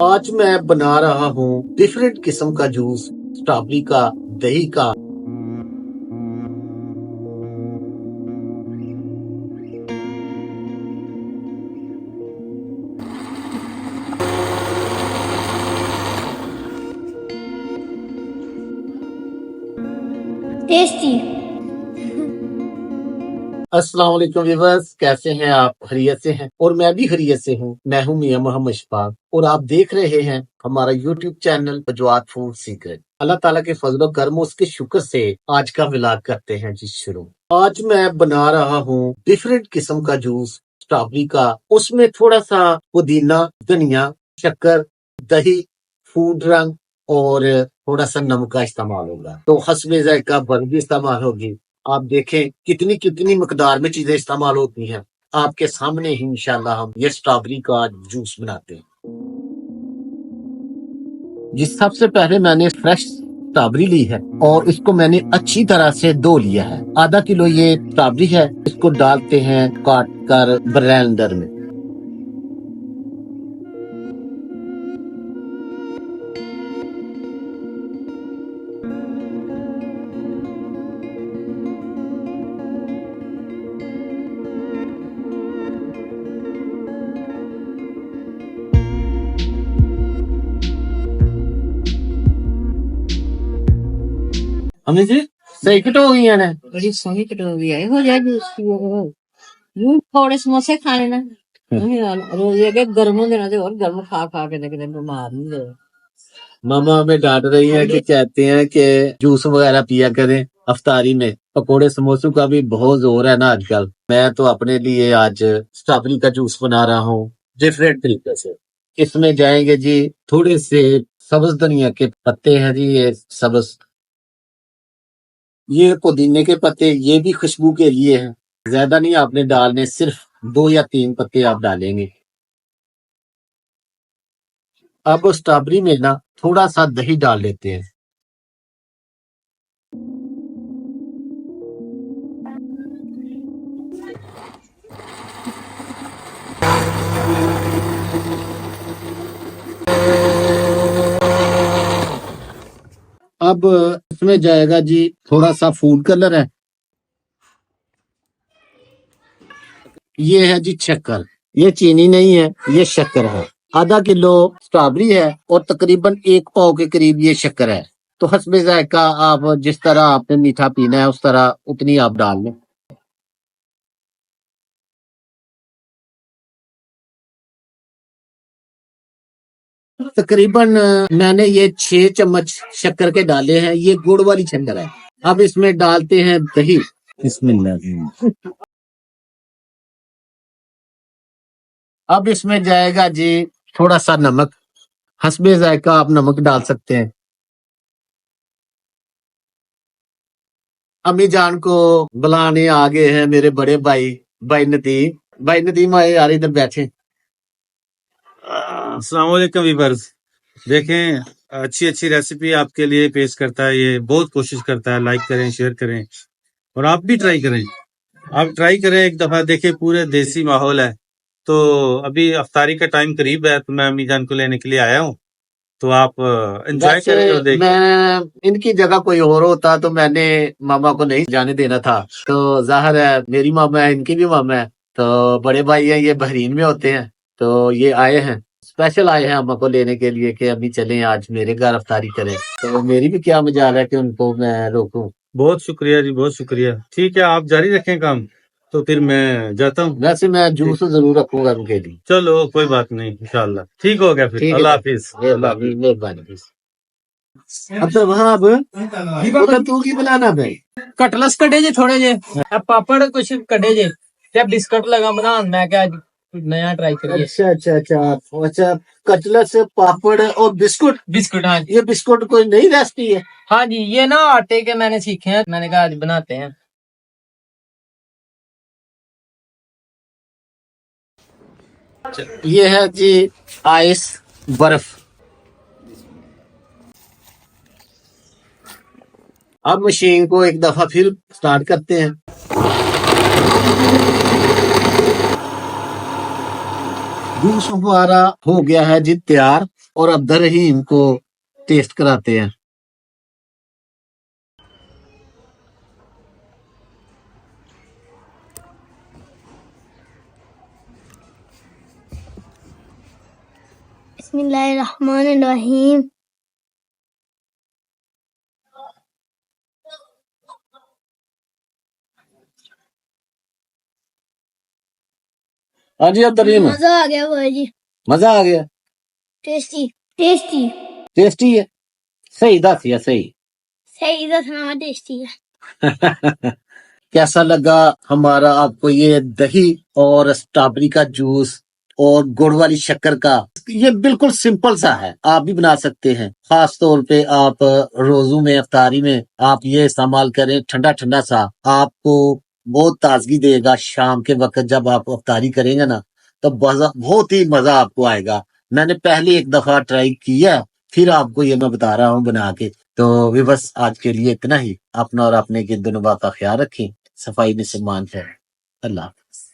आज मैं बना रहा हूँ डिफरेंट किस्म का जूस, स्ट्रॉबेरी का, दही का। टेस्टी। अस्सलाम वालेकुम व्यूअर्स, कैसे हैं आप? खैरियत से हैं? और मैं भी खैरियत से हूँ। मैं हूँ मियां मोहम्मद शफाक और आप देख रहे हैं हमारा यूट्यूब चैनल फजवात फूड सीक्रेट। अल्लाह ताला के फजलो करम उसके शुक्र से आज का व्लॉग करते हैं जी शुरू। आज मैं बना रहा हूँ डिफरेंट किस्म का जूस, स्ट्रॉबेरी का। उसमें थोड़ा सा पुदीना, धनिया, शक्कर, दही, फूड रंग और थोड़ा सा नमक का इस्तेमाल होगा। तो हस्बे जायका बर्फ भी इस्तेमाल होगी। आप देखें कितनी कितनी मकदार में चीजें इस्तेमाल होती हैं। आपके सामने ही इंशाल्लाह हम ये स्ट्रॉबेरी का जूस बनाते हैं। जिस सबसे पहले मैंने फ्रेश स्ट्रॉबेरी ली है और इसको मैंने अच्छी तरह से धो लिया है। आधा किलो ये स्ट्रॉबेरी है, इसको डालते हैं काट कर ब्लेंडर में। हमने जी सही कट हो गई है ना। बड़ी सोहनी कटोरी है हो जाए यूं थोड़े समोसे खाने ना रोज ये के गर्म होंगे ना और गर्म खा खा के कितने बीमार नहीं गए। मामा हमें डांट रही है कि कहते हैं कि जूस वगैरह पिया करें अफ्तारी में। पकोड़े समोसों का भी बहुत जोर है ना आजकल। मैं तो अपने लिए आज स्ट्रॉबेरी का जूस बना रहा हूँ डिफरेंट तरीके से। इसमें जाएंगे जी थोड़े से सब्ज धनिया के पत्ते हैं जी, ये सब्ज, ये पुदीने के पत्ते, ये भी खुशबू के लिए हैं। ज्यादा नहीं आपने डालने, सिर्फ 2 या 3 पत्ते आप डालेंगे। अब स्ट्रॉबेरी में ना थोड़ा सा दही डाल लेते हैं। अब इसमें जाएगा जी थोड़ा सा फूड कलर है, ये है जी शक्कर। ये चीनी नहीं है, ये शक्कर है। आधा किलो स्ट्रॉबेरी है और तकरीबन 1 पाव के करीब ये शक्कर है। तो हस्बे जायका आप जिस तरह आपने मीठा पीना है उस तरह उतनी आप डाल लें। तकरीबन मैंने ये 6 चम्मच शक्कर के डाले हैं, ये गुड़ वाली शक्कर है। अब इसमें डालते हैं दही। बिस्मिल्लाह। अब इसमें जाएगा जी थोड़ा सा नमक, हस्बे जायका आप नमक डाल सकते हैं। अम्मी जान को बुलाने आ गए हैं मेरे बड़े भाई, भाई नदीम। भाई नदीम आए यार, इधर बैठे। अस्सलाम वालेकुम वीवर्स। देखें, अच्छी अच्छी रेसिपी आपके लिए पेश करता है, ये बहुत कोशिश करता है। लाइक करें, शेयर करें और आप भी ट्राई करें। आप ट्राई करें एक दफा, देखें पूरे देसी माहौल है। तो अभी अफ्तारी का टाइम करीब है, तो मैं अम्मी जान को लेने के लिए आया हूँ। तो आप एंजॉय करें और देखें। मैं इनकी जगह कोई और होता तो मैंने मामा को नहीं जाने देना था। तो जाहिर है मेरी मामा है, इनकी भी मामा है। तो बड़े भाई हैं, ये बहरीन में होते हैं। तो ये आए हैं, स्पेशल आए हैं अम्मा को लेने के लिए कि अभी चलें आज मेरे घर अफ्तारी करें। तो मेरी भी क्या मजाल है कि उनको मैं रोकूं। बहुत शुक्रिया जी, बहुत शुक्रिया। ठीक है, आप जारी रखें काम, तो फिर मैं जाता हूँ। वैसे मैं जूस जरूर रखूंगा उनके लिए। चलो कोई बात नहीं, इंशाल्लाह ठीक हो गया फिर। ठीक अल्लाह है, हाफिज। मेहरबानी मेहरबानी। अब तो वहाँ अब उधर तू की बनाना भाई। कटलस कटे जे थोड़े जे पापड़ कुछ कटे जे ते बिस्कुट लगा बना मैं क्या नया ट्राई करिए। अच्छा अच्छा अच्छा अच्छा, कटलेट से पापड़ और बिस्कुट। बिस्कुट हाँ जी। ये बिस्कुट कोई नई रेसिपी है? हाँ जी, ये ना आटे के मैंने सीखे हैं, मैंने कहा आज बनाते हैं। ये है जी आइस, बर्फ। अब मशीन को एक दफा फिर स्टार्ट करते हैं। जूस हमारा हो गया है जी तैयार और अब्दुल रहीम को टेस्ट कराते हैं। बिस्मिल्लाहिर्रहमानिर्रहीम। हाँ जी अब्दुल रहीम, मजा आ गया भाई। मजा आ गया। टेस्टी टेस्टी टेस्टी है, सही दस या सही। सही दसना टेस्टी है। कैसा लगा हमारा आपको ये दही और स्ट्रॉबेरी का जूस और गुड़ वाली शक्कर का? ये बिल्कुल सिंपल सा है, आप भी बना सकते हैं। खास तौर पे आप रोजों में अफ्तारी में आप ये इस्तेमाल करें, ठंडा ठंडा सा आपको बहुत ताजगी देगा। शाम के वक्त जब आप अफ्तारी करेंगे ना तो बहुत ही मजा आपको आएगा। मैंने पहले एक दफा ट्राई किया, फिर आपको ये मैं बता रहा हूँ बना के। तो भी बस आज के लिए इतना ही। अपना और अपने के दोनों का ख्याल रखें, सफाई में सम्मान करें। अल्लाह हाफ़िज़।